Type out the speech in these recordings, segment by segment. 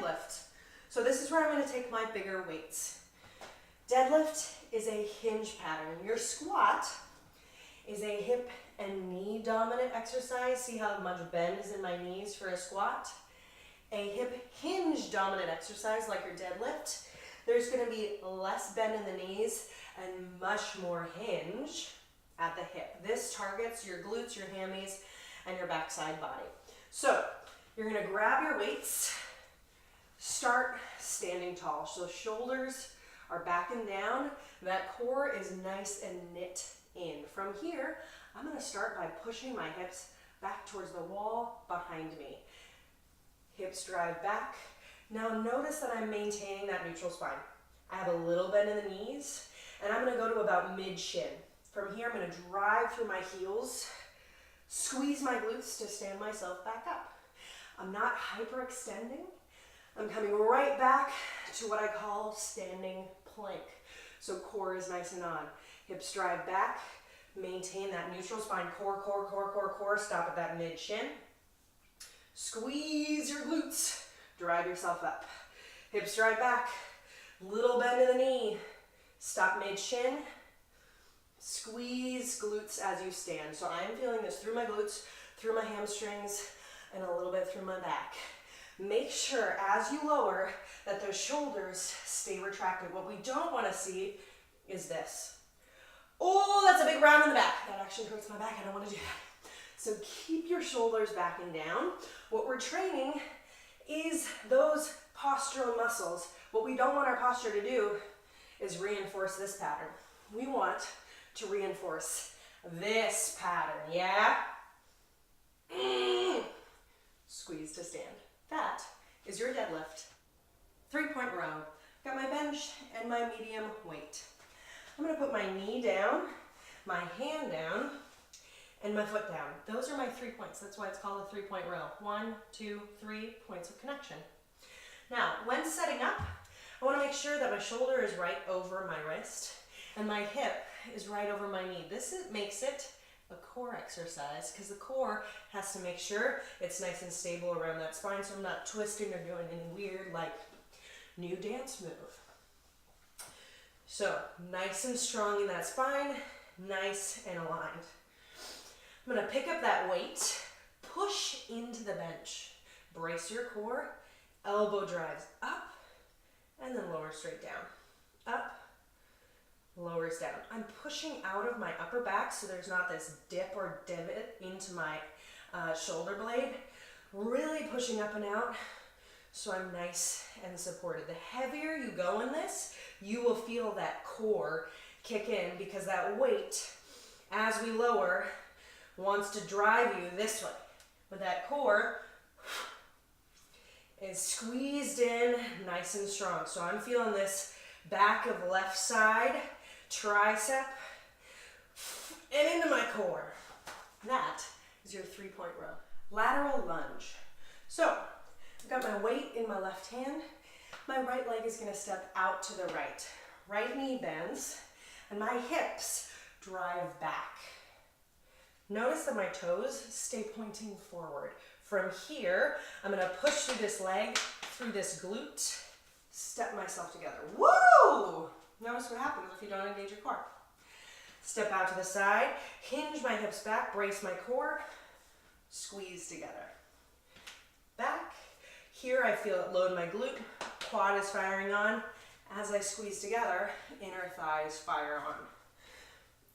deadlift. So this is where I'm going to take my bigger weights. Deadlift is a hinge pattern. Your squat is a hip and knee dominant exercise. See how much bend is in my knees for a squat? A hip hinge dominant exercise like your deadlift, there's going to be less bend in the knees and much more hinge at the hip. This targets your glutes, your hammies, and your backside body. So you're going to grab your weights, start standing tall. So shoulders are back and down. That core is nice and knit in. From here, I'm going to start by pushing my hips back towards the wall behind me. Hips drive back. Now notice that I'm maintaining that neutral spine. I have a little bend in the knees, and I'm going to go to about mid-shin. From here, I'm going to drive through my heels, squeeze my glutes to stand myself back up. I'm not hyperextending. I'm coming right back to what I call standing plank. So core is nice and on. Hips drive back. Maintain that neutral spine. Core, core, core, core, core. Stop at that mid-shin. Squeeze your glutes. Drive yourself up. Hips drive back. Little bend in the knee. Stop mid-shin. Squeeze glutes as you stand. So I'm feeling this through my glutes, through my hamstrings, and a little bit through my back. Make sure as you lower that those shoulders stay retracted. What we don't want to see is this. Oh, that's a big round in the back. That actually hurts my back. I don't want to do that. So keep your shoulders back and down. What we're training is those postural muscles. What we don't want our posture to do is reinforce this pattern. We want to reinforce this pattern, yeah? Squeeze to stand. That is your deadlift. 3-point row. Got my bench and my medium weight. I'm going to put my knee down, my hand down, and my foot down. Those are my 3 points. That's why it's called a 3-point row. 1, 2, 3 points of connection. Now, when setting up, I want to make sure that my shoulder is right over my wrist and my hip is right over my knee. This makes it a core exercise because the core has to make sure it's nice and stable around that spine so I'm not twisting or doing any weird like new dance move. So nice and strong in that spine, nice and aligned. I'm going to pick up that weight, push into the bench, brace your core, elbow drives up, and then lower straight down. Up, lowers down. I'm pushing out of my upper back so there's not this dip or divot into my shoulder blade. Really pushing up and out so I'm nice and supported. The heavier you go in this, you will feel that core kick in because that weight, as we lower, wants to drive you this way. But that core is squeezed in nice and strong. So I'm feeling this back of left side, tricep, and into my core. That is your 3-point row. Lateral lunge. So I've got my weight in my left hand. My right leg is going to step out to the right. Right knee bends, and my hips drive back. Notice that my toes stay pointing forward. From here, I'm going to push through this leg, through this glute, step myself together. Woo! Notice what happens if you don't engage your core. Step out to the side, hinge my hips back, brace my core, squeeze together. Back. Here I feel it load my glute, quad is firing on. As I squeeze together, inner thighs fire on.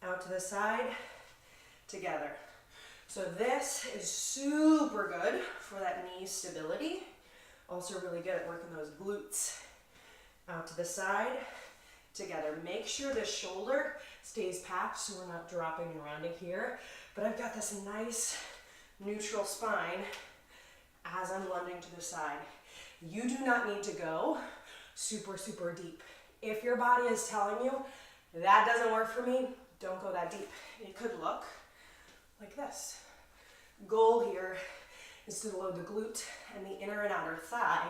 Out to the side, together. So this is super good for that knee stability. Also really good at working those glutes. Out to the side, together. Make sure the shoulder stays packed so we're not dropping and rounding here. But I've got this nice neutral spine as I'm lunging to the side. You do not need to go super, super deep. If your body is telling you that doesn't work for me, don't go that deep. It could look like this. Goal here is to load the glute and the inner and outer thigh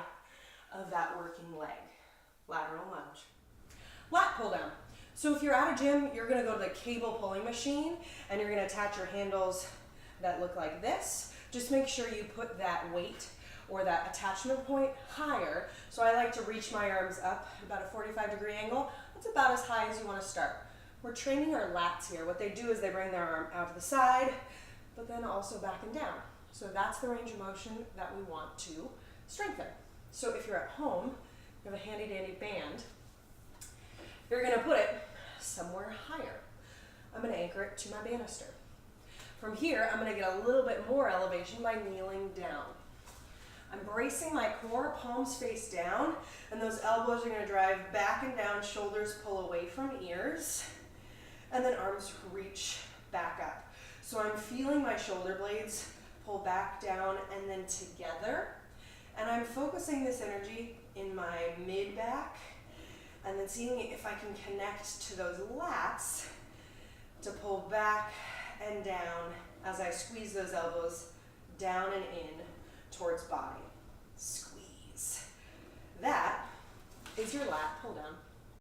of that working leg. Lateral lunge. Lat pull down. So if you're at a gym, you're gonna go to the cable pulling machine and you're gonna attach your handles that look like this. Just make sure you put that weight or that attachment point higher. So I like to reach my arms up about a 45-degree angle. That's about as high as you want to start. We're training our lats here. What they do is they bring their arm out to the side, but then also back and down. So that's the range of motion that we want to strengthen. So if you're at home, you have a handy dandy band, you're gonna put it somewhere higher. I'm gonna anchor it to my banister. From here, I'm gonna get a little bit more elevation by kneeling down. I'm bracing my core, palms face down, and those elbows are gonna drive back and down, shoulders pull away from ears, and then arms reach back up. So I'm feeling my shoulder blades pull back down and then together, and I'm focusing this energy in my mid-back, and then seeing if I can connect to those lats to pull back and down as I squeeze those elbows down and in towards body. Squeeze. That is your lat pull down.